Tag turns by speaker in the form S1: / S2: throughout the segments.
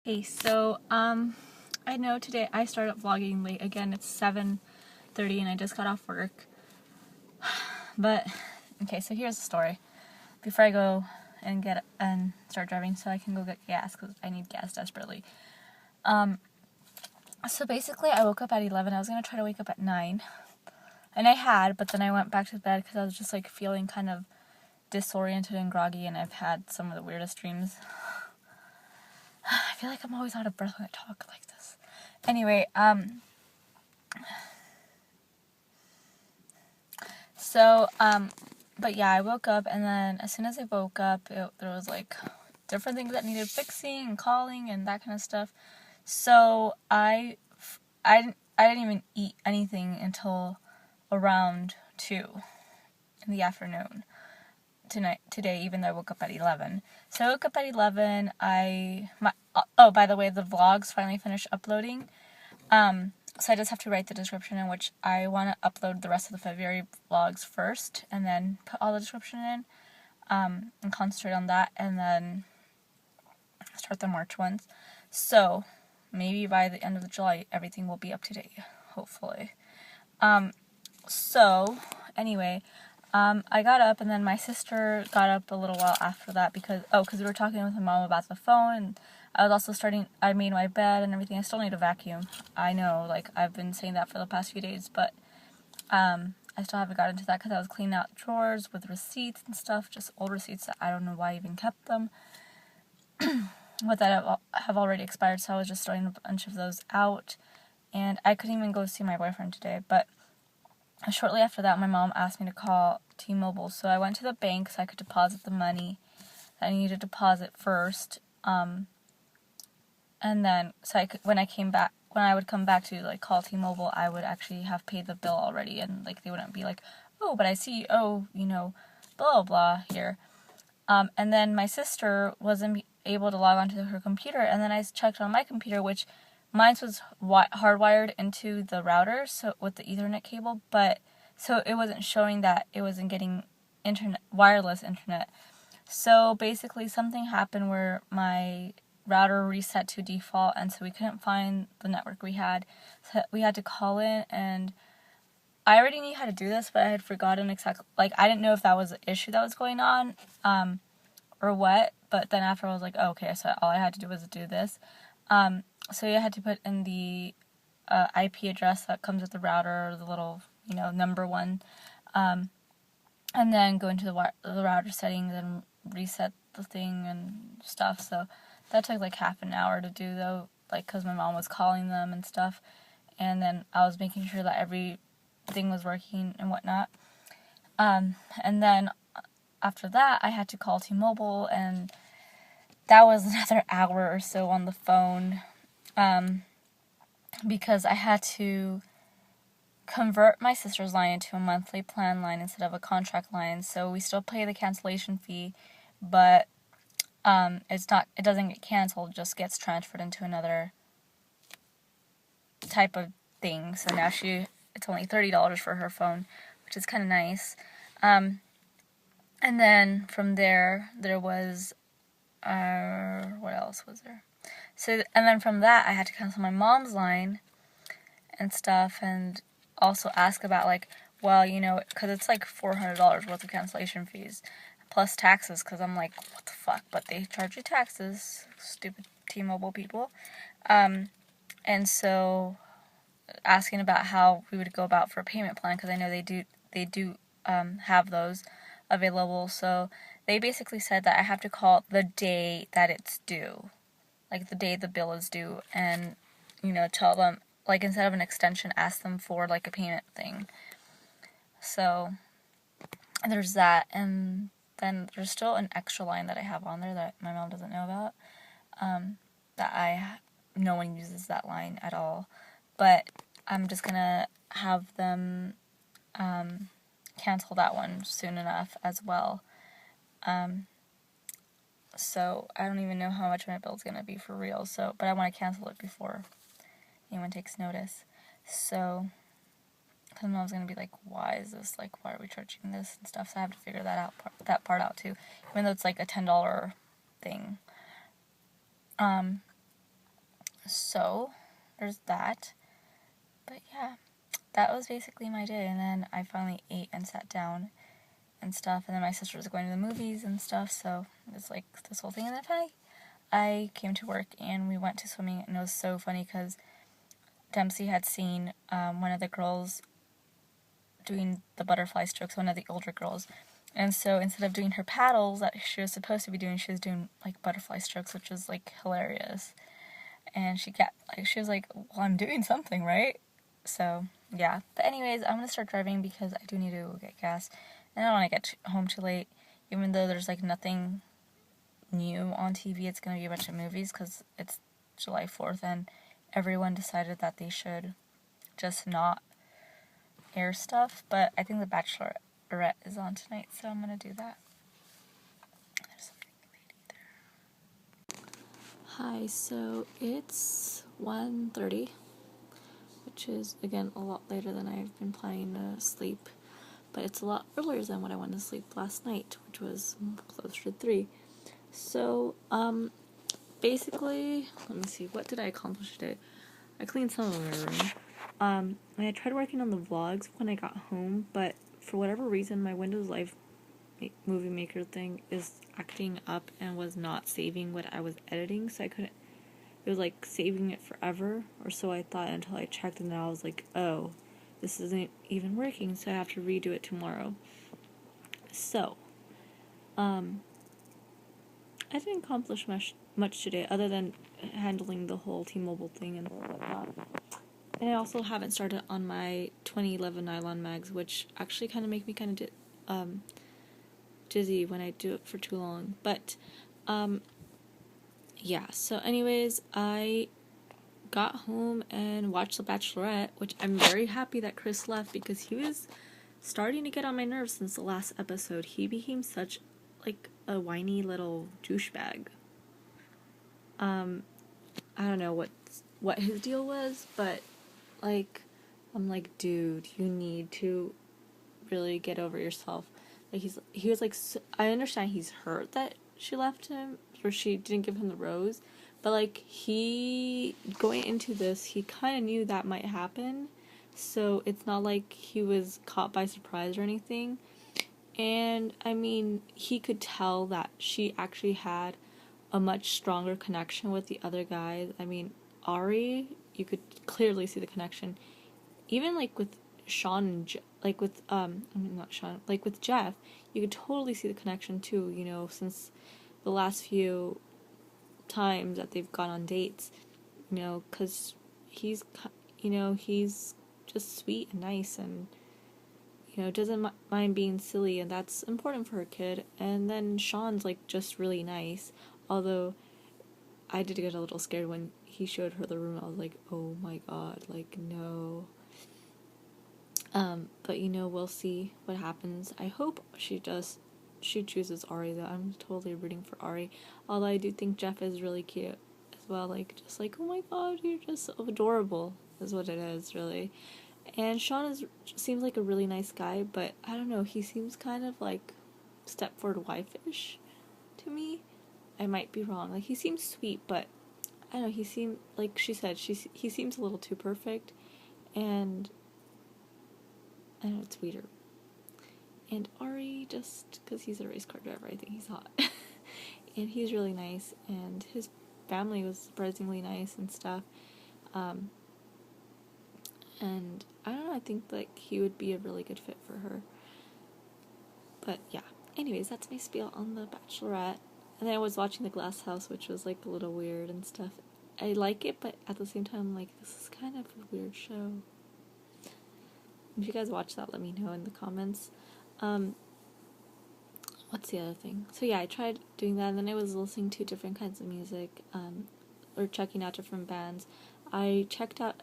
S1: Hey, so, I know today I started vlogging late again. It's 7:30 and I just got off work. But, okay, so here's the story. Before I go and start driving so I can go get gas, because I need gas desperately. So basically I woke up at 11. I was going to try to wake up at 9. And I had, but then I went back to bed because I was just, like, feeling kind of disoriented and groggy, and I've had some of the weirdest dreams. I feel like I'm always out of breath when I talk like this. Anyway, but yeah, I woke up, and then as soon as I woke up, there was, like, different things that needed fixing and calling and that kind of stuff. So I didn't even eat anything until around 2 in the afternoon today, even though I woke up at 11. So I woke up at 11. Oh, by the way, the vlogs finally finished uploading. So I just have to write the description, in which I want to upload the rest of the February vlogs first, and then put all the description in, and concentrate on that, and then start the March ones. So maybe by the end of July, everything will be up to date, hopefully. So anyway, I got up, and then my sister got up a little while after that because we were talking with my mom about the phone, and I made my bed and everything. I still need a vacuum. I know, like, I've been saying that for the past few days, but I still haven't gotten to that because I was cleaning out drawers with receipts and stuff, just old receipts that I don't know why I even kept them, but that have already expired, so I was just throwing a bunch of those out, and I couldn't even go see my boyfriend today, but shortly after that, my mom asked me to call T-Mobile, so I went to the bank so I could deposit the money that I needed to deposit first, and then, when I would come back to, like, call T-Mobile, I would actually have paid the bill already, and, like, they wouldn't be like, oh, but I see, blah, blah, blah, here. And then my sister wasn't able to log onto her computer, and then I checked on my computer, which mine was hardwired into the router, so with the Ethernet cable, but so it wasn't showing that it wasn't getting wireless internet. So basically something happened where my router reset to default, and so we couldn't find the network we had. So we had to call in, and I already knew how to do this, but I had forgotten exactly, like, I didn't know if that was an issue that was going on, or what, but then after I was like, oh, okay, so all I had to do was do this. So you had to put in the IP address that comes with the router, the little, number one, and then go into the router settings and reset the thing and stuff. So that took like half an hour to do, though, like, because my mom was calling them and stuff, and then I was making sure that everything was working and whatnot. And then after that, I had to call T-Mobile, and that was another hour or so on the phone, because I had to convert my sister's line into a monthly plan line instead of a contract line, so we still pay the cancellation fee, but it doesn't get canceled, it just gets transferred into another type of thing. So now it's only $30 for her phone, which is kind of nice. And then from there was, what else was there? So, and then from that, I had to cancel my mom's line and stuff, and also ask about, like, well, because it's like $400 worth of cancellation fees, plus taxes, because I'm like, what the fuck, but they charge you taxes, stupid T-Mobile people. And so asking about how we would go about for a payment plan, because I know they do have those available. So they basically said that I have to call the day that it's due, like the day the bill is due, and tell them, like, instead of an extension, ask them for, like, a payment thing. So there's that, and then there's still an extra line that I have on there that my mom doesn't know about, no one uses that line at all, but I'm just gonna have them cancel that one soon enough as well. So I don't even know how much my bill's gonna be for real, but I want to cancel it before anyone takes notice. So, because mom's gonna be like, why is this, like, why are we charging this and stuff, so I have to figure that part out too, even though it's like a $10 thing. So, there's that. But yeah, that was basically my day. And then I finally ate and sat down and stuff. And then my sister was going to the movies and stuff. So, it was like this whole thing. And then finally, I came to work and we went to swimming. And it was so funny because Dempsey had seen one of the girls doing the butterfly strokes, one of the older girls. And so instead of doing her paddles that she was supposed to be doing, she was doing like butterfly strokes, which was like hilarious. And she was like, well, I'm doing something, right? So yeah. But anyways, I'm gonna start driving because I do need to get gas, and I don't want to get home too late. Even though there's like nothing new on TV, it's gonna be a bunch of movies because it's July 4th, and everyone decided that they should just not air stuff. But I think The Bachelorette is on tonight, so I'm gonna do that. There's something lady there. Hi, so it's 1:30, which is again a lot later than I've been planning to sleep, but it's a lot earlier than when I went to sleep last night, which was closer to 3. So, basically, let me see, what did I accomplish today? I cleaned some of my room. I tried working on the vlogs when I got home, but for whatever reason, my Windows Live Movie Maker thing is acting up and was not saving what I was editing, so I couldn't. It was like saving it forever, or so I thought until I checked, and then I was like, oh, this isn't even working, so I have to redo it tomorrow. So, I didn't accomplish much today other than handling the whole T-Mobile thing and whatnot. And I also haven't started on my 2011 nylon mags, which actually kind of make me kind of dizzy when I do it for too long. But, yeah. So anyways, I got home and watched The Bachelorette, which I'm very happy that Chris left because he was starting to get on my nerves since the last episode. He became such, like, a whiny little douchebag. I don't know what his deal was, but, like, I'm like, dude, you need to really get over yourself. Like, he was like, I understand he's hurt that she left him, or she didn't give him the rose, but, like, he, going into this, he kind of knew that might happen, so it's not like he was caught by surprise or anything. And, I mean, he could tell that she actually had a much stronger connection with the other guys. I mean, Ari, you could clearly see the connection. Even, like, with Sean and like with I mean, not Sean, like with Jeff, you could totally see the connection too, you know, since the last few times that they've gone on dates, you know, because he's just sweet and nice, and doesn't mind being silly, and that's important for a kid. And then Sean's like just really nice, although I did get a little scared when he showed her the room. I was like, oh my god, like, no. But we'll see what happens. I hope she chooses Ari, though. I'm totally rooting for Ari. Although I do think Jeff is really cute as well. Like, just like, oh my god, you're just so adorable, is what it is, really. And Sean seems like a really nice guy, but I don't know, he seems kind of like Stepford wife-ish to me. I might be wrong. Like, he seems sweet, but I don't know, he seemed, like she said, he seems a little too perfect, and I know it's weirder. And Ari, just because he's a race car driver, I think he's hot. And he's really nice, and his family was surprisingly nice and stuff. And I don't know, I think like he would be a really good fit for her. But yeah, anyways, that's my spiel on The Bachelorette. And then I was watching The Glass House, which was like a little weird and stuff. I like it, but at the same time, I'm like, this is kind of a weird show. If you guys watch that, let me know in the comments. What's the other thing? So yeah, I tried doing that, and then I was listening to different kinds of music, or checking out different bands. I checked out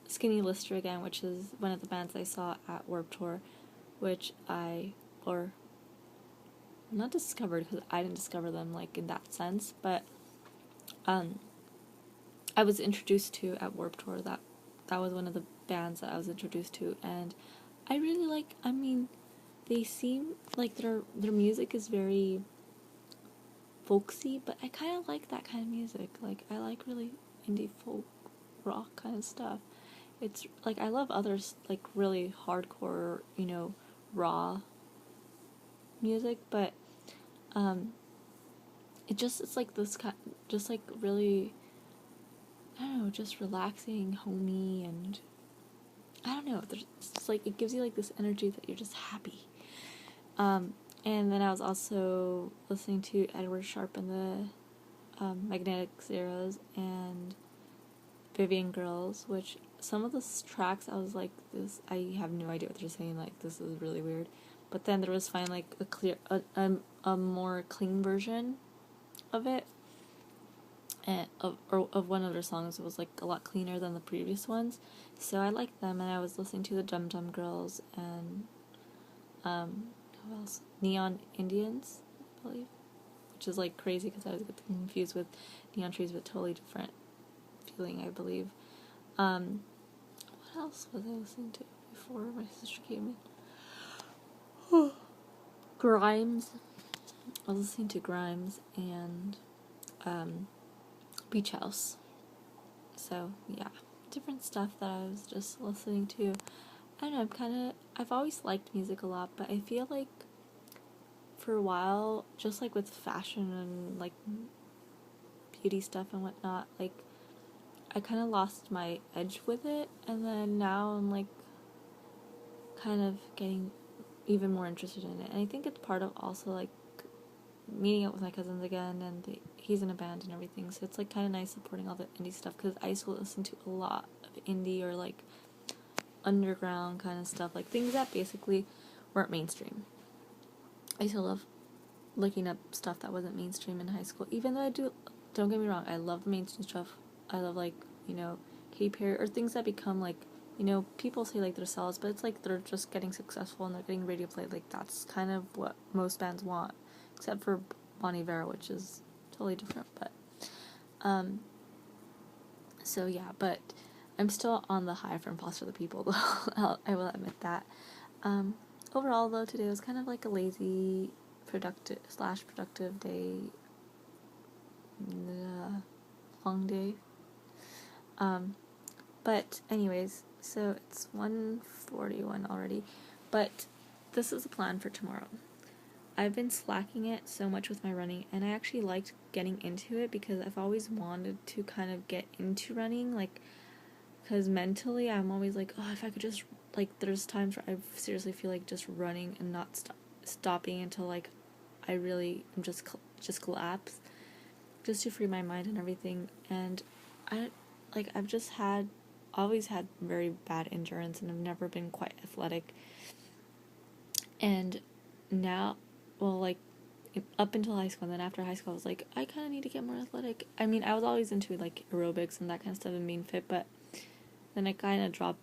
S1: Skinny Lister again, which is one of the bands I saw at Warped Tour, which or not discovered, because I didn't discover them like in that sense, but I was introduced to at Warped Tour. That was one of the bands that I was introduced to, and I really like. I mean, they seem like their music is very folksy, but I kind of like that kind of music. Like, I like really indie folk rock kind of stuff. It's like I love others like really hardcore, raw music, but it's like this kind, just like really, I don't know, just relaxing, homey, and I don't know. It's like it gives you like this energy that you're just happy. And then I was also listening to Edward Sharpe and the Magnetic Zeros and Vivian Girls, which some of the tracks I was like, this, I have no idea what they're saying, like this is really weird. But then there was finally like a more clean version of it, and of one of their songs. It was like a lot cleaner than the previous ones, so I liked them. And I was listening to the Dum Dum Girls and who else? Neon Indians, I believe, which is like crazy because I was confused with Neon Trees, but totally different feeling, I believe. What else was I listening to before my sister came in? Grimes. I was listening to Grimes and Beach House. So yeah, different stuff that I was just listening to. I don't know, I've always liked music a lot, but I feel like for a while, just like with fashion and like beauty stuff and whatnot, like I kind of lost my edge with it, and then now I'm like kind of getting even more interested in it. And I think it's part of also like meeting up with my cousins again, and he's in a band and everything, so it's like kind of nice supporting all the indie stuff, because I used to listen to a lot of indie or like underground kind of stuff, like things that basically weren't mainstream. I used to love looking up stuff that wasn't mainstream in high school, even though don't get me wrong, I love the mainstream stuff. I love like, Katy Perry, or things that become like, people say like they're sellers, but it's like they're just getting successful and they're getting radio play. Like that's kind of what most bands want, except for Bon Iver, which is totally different. But so yeah, but I'm still on the high from Foster the People, though. I will admit that. Overall, though, today was kind of like a lazy, productive day, long day. But anyways, so it's 1:41 already, but this is the plan for tomorrow. I've been slacking it so much with my running, and I actually liked getting into it because I've always wanted to kind of get into running, like, because mentally I'm always like, oh, if I could just, like, there's times where I seriously feel like just running and not stopping until, like, I really am just collapse, just to free my mind and everything. And I've just always had very bad endurance, and I've never been quite athletic. And now, well, like, up until high school, and then after high school, I was like, I kind of need to get more athletic. I mean, I was always into, like, aerobics and that kind of stuff and being fit, but then I kind of dropped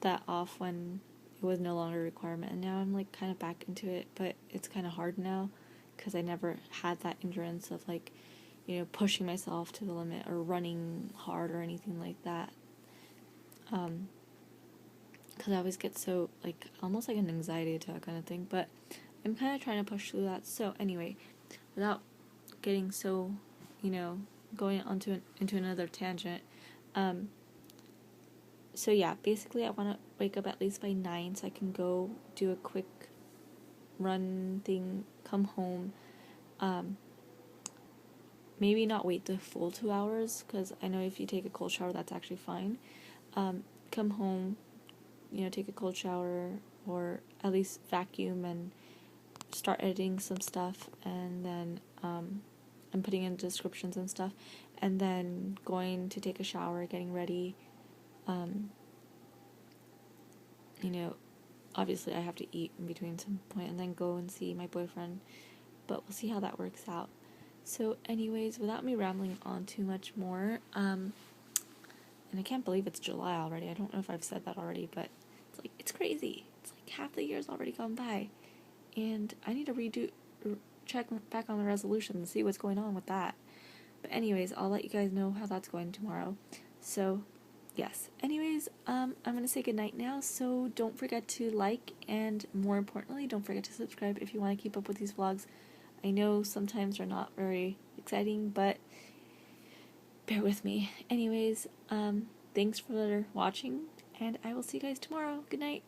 S1: that off when it was no longer a requirement, and now I'm, like, kind of back into it, but it's kind of hard now, because I never had that endurance of, like, pushing myself to the limit or running hard or anything like that. Because I always get so, like, almost like an anxiety attack kind of thing, but I'm kind of trying to push through that. So anyway, without getting so, going into another tangent, so yeah, basically I want to wake up at least by 9 so I can go do a quick run thing, come home, maybe not wait the full 2 hours, because I know if you take a cold shower, that's actually fine. Come home, take a cold shower, or at least vacuum and start editing some stuff, and then I'm putting in descriptions and stuff, and then going to take a shower, getting ready. Obviously I have to eat in between some point, and then go and see my boyfriend, but we'll see how that works out. So anyways, without me rambling on too much more, and I can't believe it's July already. I don't know if I've said that already, but it's crazy. It's like half the year's already gone by, and I need to check back on the resolution and see what's going on with that. But anyways, I'll let you guys know how that's going tomorrow. So yes, anyways, I'm gonna say goodnight now, so don't forget to like, and more importantly, don't forget to subscribe if you want to keep up with these vlogs. I know sometimes they're not very exciting, but bear with me. Anyways, thanks for watching, and I will see you guys tomorrow. Good night.